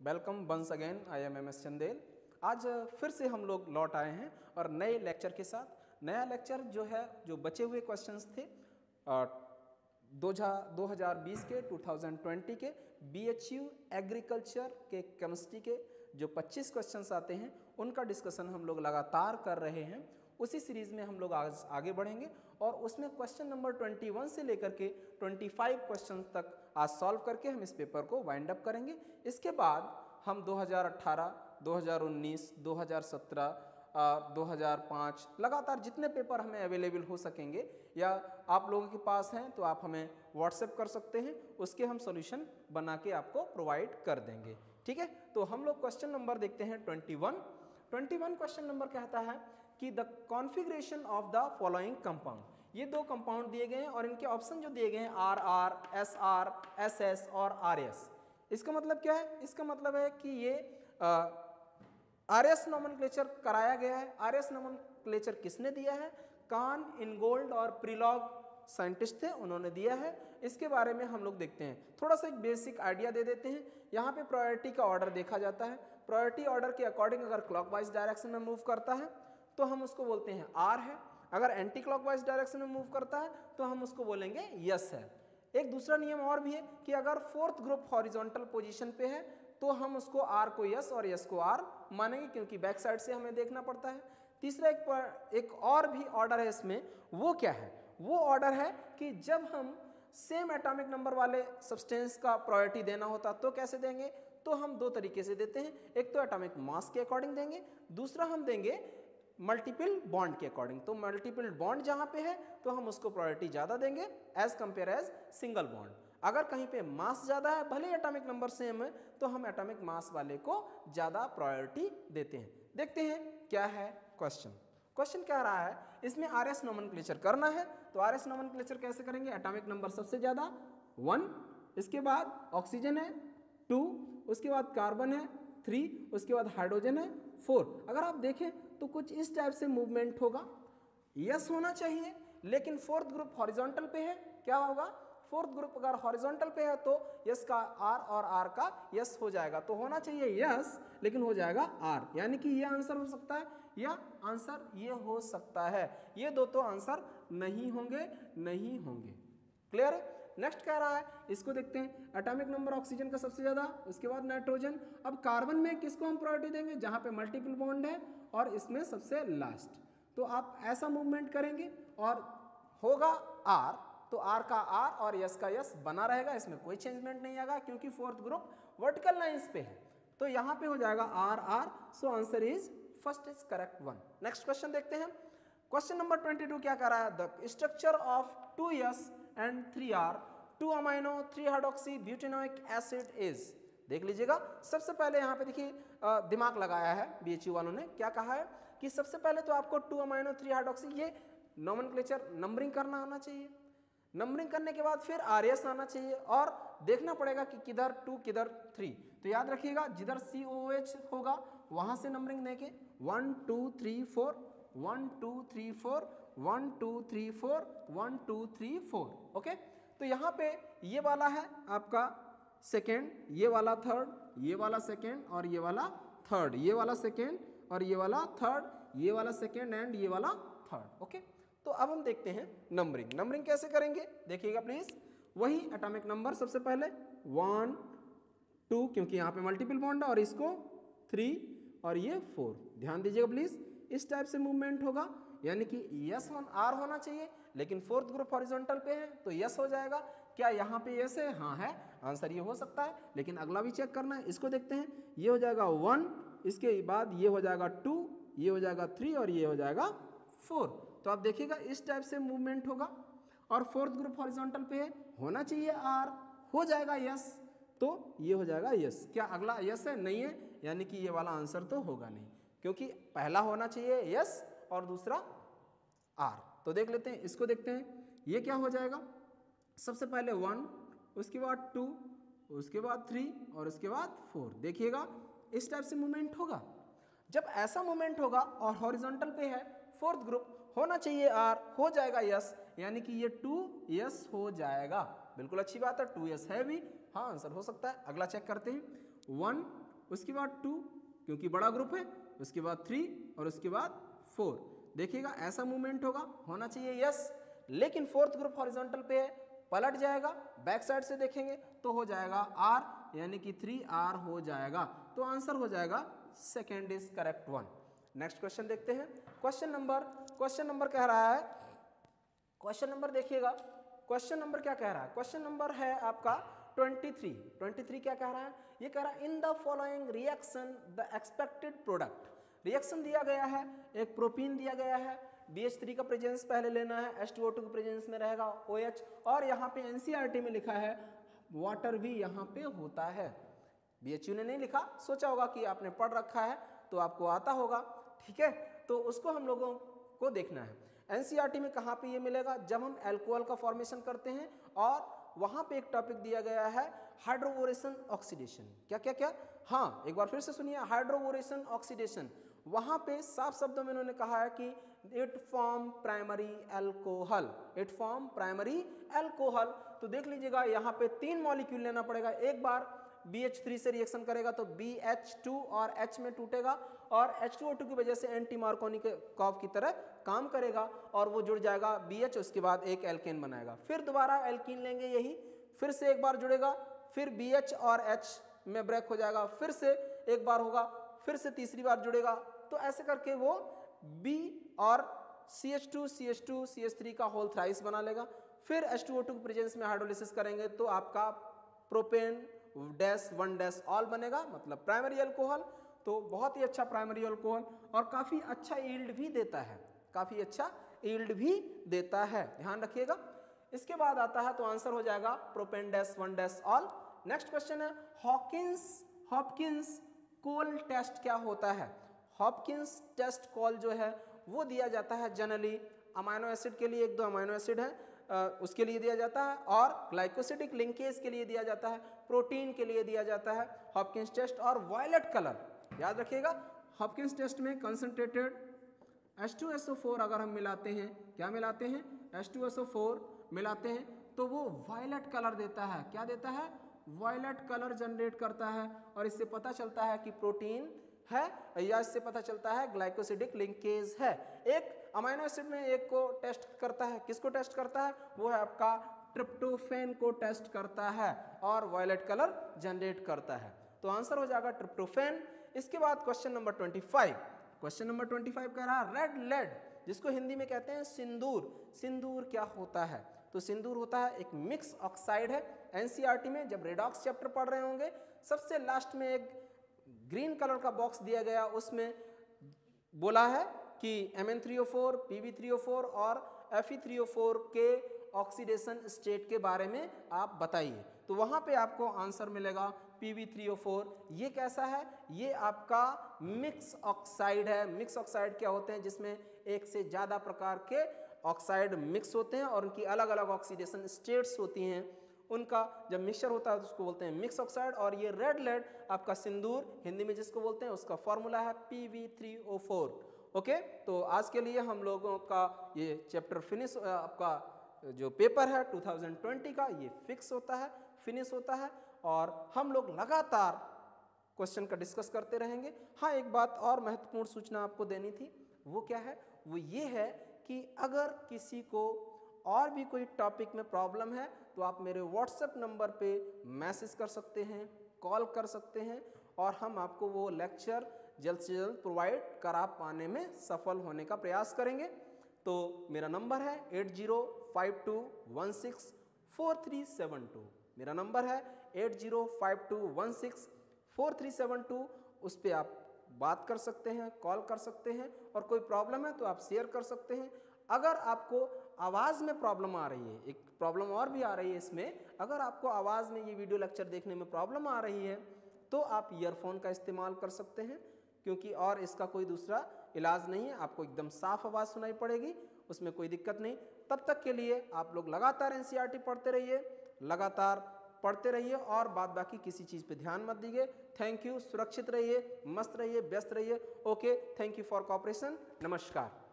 Welcome once again, I am M S Chandel. आज फिर से हम लोग लौट आए हैं और नए लेक्चर के साथ। नया लेक्चर जो है, जो बचे हुए क्वेश्चंस थे 2020 के 2020 के BHU एग्रीकल्चर के केमिस्ट्री के जो 25 क्वेश्चंस आते हैं उनका डिस्कशन हम लोग लगातार कर रहे हैं। उसी सीरीज में हम लोग आज आगे बढ़ेंगे और उसमें क्वेश्चन नंबर 21 से लेकर के 25 क्वेश्चन तक आज सॉल्व करके हम इस पेपर को वाइंड अप करेंगे। इसके बाद हम 2018, 2019, 2017, 2005 लगातार जितने पेपर हमें अवेलेबल हो सकेंगे या आप लोगों के पास हैं तो आप हमें व्हाट्सएप कर सकते हैं, उसके हम सॉल्यूशन बना के आपको प्रोवाइड कर देंगे। ठीक है, तो हम लोग क्वेश्चन नंबर देखते हैं 21 क्वेश्चन नंबर कहता है कि the configuration of the following compound. ये दो कंपाउंड दिए गए हैं और इनके ऑप्शन जो दिए गए हैं RR, SR, SS और RS। इसका मतलब क्या है? इसका मतलब है कि ये RS नोमेनक्लेचर कराया गया है। RS नोमेनक्लेचर किसने दिया है? कान, इनगोल्ड और प्रिलॉग साइंटिस्ट थे, उन्होंने दिया है। इसके बारे में हम लोग देखते हैं, थोड़ा सा एक बेसिक आइडिया दे देते हैं। यहाँ पे प्रायोरिटी का ऑर्डर देखा जाता है। प्रायोरिटी ऑर्डर के अकॉर्डिंग अगर क्लॉकवाइज डायरेक्शन में मूव करता है तो हम उसको बोलते हैं R है। अगर एंटी क्लॉकवाइज डायरेक्शन में मूव करता है तो हम उसको बोलेंगे यस है। एक दूसरा नियम और भी है कि अगर फोर्थ ग्रुप हॉरिजॉन्टल पोजीशन पे है तो हम उसको R को यस और यस को R मानेंगे, क्योंकि बैक साइड से हमें देखना पड़ता है। तीसरा एक और भी ऑर्डर है इसमें। वो क्या है? वो ऑर्डर है कि जब हम सेम एटॉमिक नंबर वाले सब्सटेंस का प्रायोरिटी देना होता तो कैसे देंगे? तो हम दो तरीके से देते हैं। एक तो एटॉमिक मास के अकॉर्डिंग देंगे, दूसरा हम देंगे मल्टीपल बॉन्ड के अकॉर्डिंग। तो मल्टीपल बॉन्ड जहां पे है तो हम उसको प्रायोरिटी ज्यादा देंगे as compare as single bond. अगर कहीं पे मास ज्यादा है, भले एटॉमिक नंबर सेम है, तो हम एटॉमिक मास वाले को ज्यादा प्रायोरिटी देते हैं। देखते हैं क्या है क्वेश्चन क्या रहा है। इसमें RS नोमेनक्लेचर करना है। तो RS नोमेनक्लेचर कैसे करेंगे? एटॉमिक नंबर सबसे ज्यादा 1, इसके बाद ऑक्सीजन है 2, उसके बाद कार्बन है 3, उसके बाद हाइड्रोजन है 4। अगर आप देखें तो कुछ इस टाइप से मूवमेंट होगा। यस होना चाहिए, लेकिन फोर्थ ग्रुप हॉरिजॉन्टल पे है, क्या होगा? फोर्थ ग्रुप अगर हॉरिजॉन्टल पे है तो यस का R और R का यस हो जाएगा। तो होना चाहिए यस, लेकिन हो जाएगा R, यानी कि ये आंसर हो सकता है या आंसर ये हो सकता है। ये दो तो आंसर नहीं होंगे। क्लियर है? नेक्स्ट कह रहा है, इसको देखते हैं। एटॉमिक नंबर ऑक्सीजन का सबसे ज्यादा, उसके बाद नाइट्रोजन। अब कार्बन में किसको हम प्रायोरिटी देंगे? जहां पे मल्टीपल बॉन्ड है और इसमें सबसे लास्ट। तो आप ऐसा मूवमेंट करेंगे और होगा R, तो R का R और यस का यस बना रहेगा, इसमें कोई चेंजमेंट नहीं आएगा क्योंकि फोर्थ ग्रुप वर्टिकल लाइंस पे है। तो यहां पे हो जाएगा R। So answer is first is correct 1। Next question देखते हैं। क्वेश्चन नंबर 22 क्या कर रहा है? The structure of 2S and 3R 2 amino 3 hydroxy butanoic acid is. देख लीजिएगा, सबसे पहले यहाँ पे देखिए दिमाग लगाया है BHU वालों ने। क्या कहा है कि सबसे पहले तो आपको 2 अमाइनो 3 हाइड्रोक्सी ये नोमेनक्लेचर नंबरिंग करना आना चाहिए। नंबरिंग करने के बाद फिर RS आना चाहिए और देखना पड़ेगा कि किधर 2 किधर 3। तो याद रखिएगा, जिधर COH होगा वहां से नंबरिंग देके 1 2 3 4 1 2 3 4 1 2 3 4 1 2 3 4। ओके, तो यहाँ पे ये वाला है आपका सेकेंड, ये वाला थर्ड, ये वाला सेकेंड और ये वाला थर्ड, ये वाला सेकेंड और ये वाला थर्ड, ये वाला सेकेंड एंड ये वाला थर्ड। ओके, तो अब हम देखते हैं नंबरिंग कैसे करेंगे, देखिएगा प्लीज। वही एटॉमिक नंबर सबसे पहले 1 2, क्योंकि यहाँ पे मल्टीपल बॉन्ड है, और इसको 3 और ये 4। ध्यान दीजिएगा प्लीज, इस टाइप से मूवमेंट होगा, यानी कि यस R होना चाहिए, लेकिन फोर्थ ग्रुप हॉरिजॉन्टल पे है तो यस हो जाएगा। क्या यहाँ पे यस है? हाँ है, आंसर ये हो सकता है, लेकिन अगला भी चेक करना है। इसको देखते हैं, ये हो जाएगा 1, इसके बाद ये हो जाएगा 2, ये हो जाएगा 3 और ये हो जाएगा 4। तो आप देखिएगा इस टाइप से मूवमेंट होगा और फोर्थ ग्रुप हॉरिजॉन्टल पे है, होना चाहिए R, हो जाएगा यस, तो ये हो जाएगा यस। क्या अगला यस है? नहीं है, यानी कि ये वाला आंसर तो होगा नहीं, क्योंकि पहला होना चाहिए यस और दूसरा R। तो देख लेते हैं, इसको देखते हैं, ये क्या हो जाएगा? सबसे पहले 1, उसके बाद 2, उसके बाद 3 और उसके बाद 4। देखिएगा इस टाइप से मूवमेंट होगा। जब ऐसा मूवमेंट होगा और हॉरिजॉन्टल पे है फोर्थ ग्रुप, होना चाहिए R, हो जाएगा यस, यानी कि ये 2 यस हो जाएगा। बिल्कुल अच्छी बात है, 2 यस है भी, हाँ आंसर हो सकता है। अगला चेक करते हैं, 1 उसके बाद 2 क्योंकि बड़ा ग्रुप है, उसके बाद 3 और उसके बाद 4। देखिएगा ऐसा मूवमेंट होना चाहिए यस, लेकिन फोर्थ ग्रुप हॉरिजॉन्टल पे है, पलट जाएगा, बैक साइड से देखेंगे तो हो जाएगा R यानी कि 3R हो जाएगा। तो आंसर हो जाएगा second is correct one. Next question देखते हैं। क्वेश्चन नंबर कह रहा है, क्वेश्चन नंबर देखिएगा, क्वेश्चन नंबर क्या कह रहा है, क्वेश्चन नंबर है आपका 23 क्या कह रहा है, ये कह रहा है in the following reaction the expected product. Reaction दिया गया है, एक प्रोपीन दिया गया है, BH3 का प्रेजेंस पहले लेना है, H2O2 के प्रेजेंस में रहेगा OH, और यहाँ पे NCERT में लिखा है वाटर भी यहाँ पे होता है। BHU ने नहीं लिखा, सोचा होगा कि आपने पढ़ रखा है तो आपको आता होगा, ठीक है, तो उसको हम लोगों को देखना है। NCERT में कहाँ पे ये मिलेगा, जब हम अल्कोहल का फॉर्मेशन करते हैं, और वहाँ पे एक टॉपिक दिया गया है हाइड्रोबोरेशन ऑक्सीडेशन। क्या, हाँ एक बार फिर से सुनिए, हाइड्रोबोरेशन ऑक्सीडेशन। वहाँ पे साफ शब्दों में उन्होंने कहा है कि इट फॉर्म प्राइमरी अल्कोहल। तो देख लीजिएगा यहाँ पे 3 मॉलिक्यूल लेना पड़ेगा, एक बार BH3 से रिएक्शन करेगा तो BH2 और H में टूटेगा, और H2O2 की वजह से एंटी मार्कोनी के कॉफ की तरह काम करेगा, और वो जुड़ जाएगा BH, उसके बाद एक एल्केन बनाएगा। फिर दोबारा एल्कीन लेंगे, यही फिर से एक बार जुड़ेगा, फिर BH और H में ब्रेक हो जाएगा, फिर से एक बार होगा, फिर से तीसरी बार जुड़ेगा, तो ऐसे करके वो B और CH3 का होल थ्राइस बना लेगा। फिर H2O2 के प्रेजेंस में हाइड्रोलिसिस करेंगे तो आपका प्रोपेन -1 ऑल बनेगा, मतलब प्राइमरी अल्कोहल। तो बहुत ही अच्छा प्राइमरी अल्कोहल, और काफ़ी अच्छा यील्ड भी देता है, ध्यान रखिएगा। इसके बाद आता है तो आंसर हो जाएगा प्रोपेन -1 ऑल। नेक्स्ट क्वेश्चन है हॉपकिंस कोल टेस्ट क्या होता है। हॉपकिंस टेस्ट कॉल जो है वो दिया जाता है जनरली अमाइनो एसिड के लिए, 1-2 अमाइनो एसिड है उसके लिए दिया जाता है, और ग्लाइकोसिडिक लिंकेज के लिए दिया जाता है, प्रोटीन के लिए दिया जाता है हॉपकिंस टेस्ट। और वायलेट कलर याद रखिएगा, हॉपकिंस टेस्ट में कंसंट्रेटेड H2SO4 अगर हम मिलाते हैं, क्या मिलाते हैं, H2SO4 मिलाते हैं, तो वो वायलेट कलर देता है। क्या देता है, वायलेट कलर जनरेट करता है, और इससे पता चलता है कि प्रोटीन है, या इससे पता चलता है ग्लाइकोसिडिक लिंकेज है। एक अमाइनो एसिड में एक को टेस्ट करता है, किसको टेस्ट करता है, वो है आपका ट्रिप्टोफैन को टेस्ट करता है, और वायलेट कलर जनरेट करता है। तो आंसर हो जाएगा ट्रिप्टोफैन। इसके बाद क्वेश्चन नंबर 25 कह रहा है रेड लेड, जिसको हिंदी में कहते हैं सिंदूर क्या होता है। तो सिंदूर होता है एक मिक्स ऑक्साइड है। NCERT में जब रेडॉक्स चैप्टर पढ़ रहे होंगे, सबसे लास्ट में एक ग्रीन कलर का बॉक्स दिया गया, उसमें बोला है कि Mn3O4, Pb3O4 और Fe3O4 के ऑक्सीडेशन स्टेट के बारे में आप बताइए। तो वहाँ पे आपको आंसर मिलेगा Pb3O4। ये कैसा है, ये आपका मिक्स ऑक्साइड है। मिक्स ऑक्साइड क्या होते हैं, जिसमें एक से ज़्यादा प्रकार के ऑक्साइड मिक्स होते हैं और उनकी अलग अलग ऑक्सीडेशन स्टेट्स होती हैं, उनका जब मिक्सचर होता है तो उसको बोलते हैं मिक्स ऑक्साइड। और ये रेड लेड आपका सिंदूर हिंदी में जिसको बोलते हैं, उसका फॉर्मूला है Pb3O4। ओके, तो आज के लिए हम लोगों का ये चैप्टर फिनिश, आपका जो पेपर है 2020 का, ये फिनिश होता है, और हम लोग लगातार क्वेश्चन का डिस्कस करते रहेंगे। हाँ, एक बात और महत्वपूर्ण सूचना आपको देनी थी, वो क्या है, वो ये है कि अगर किसी को और भी कोई टॉपिक में प्रॉब्लम है तो आप मेरे व्हाट्सएप नंबर पे मैसेज कर सकते हैं, कॉल कर सकते हैं, और हम आपको वो लेक्चर जल्द से जल्द प्रोवाइड करा पाने में सफल होने का प्रयास करेंगे। तो मेरा नंबर है 8052164372। मेरा नंबर है 8052164372। उस पर आप बात कर सकते हैं, कॉल कर सकते हैं, और कोई प्रॉब्लम है तो आप शेयर कर सकते हैं। अगर आपको आवाज़ में प्रॉब्लम आ रही है, एक प्रॉब्लम और भी आ रही है इसमें, अगर आपको आवाज़ में ये वीडियो लेक्चर देखने में प्रॉब्लम आ रही है तो आप ईयरफोन का इस्तेमाल कर सकते हैं, क्योंकि और इसका कोई दूसरा इलाज नहीं है। आपको एकदम साफ आवाज़ सुनाई पड़ेगी, उसमें कोई दिक्कत नहीं। तब तक के लिए आप लोग लगातार NCERT पढ़ते रहिए, और बाद बाकी किसी चीज़ पे ध्यान मत दीजिए। थैंक यू, सुरक्षित रहिए, मस्त रहिए, व्यस्त रहिए। Okay, thank you for cooperation, नमस्कार।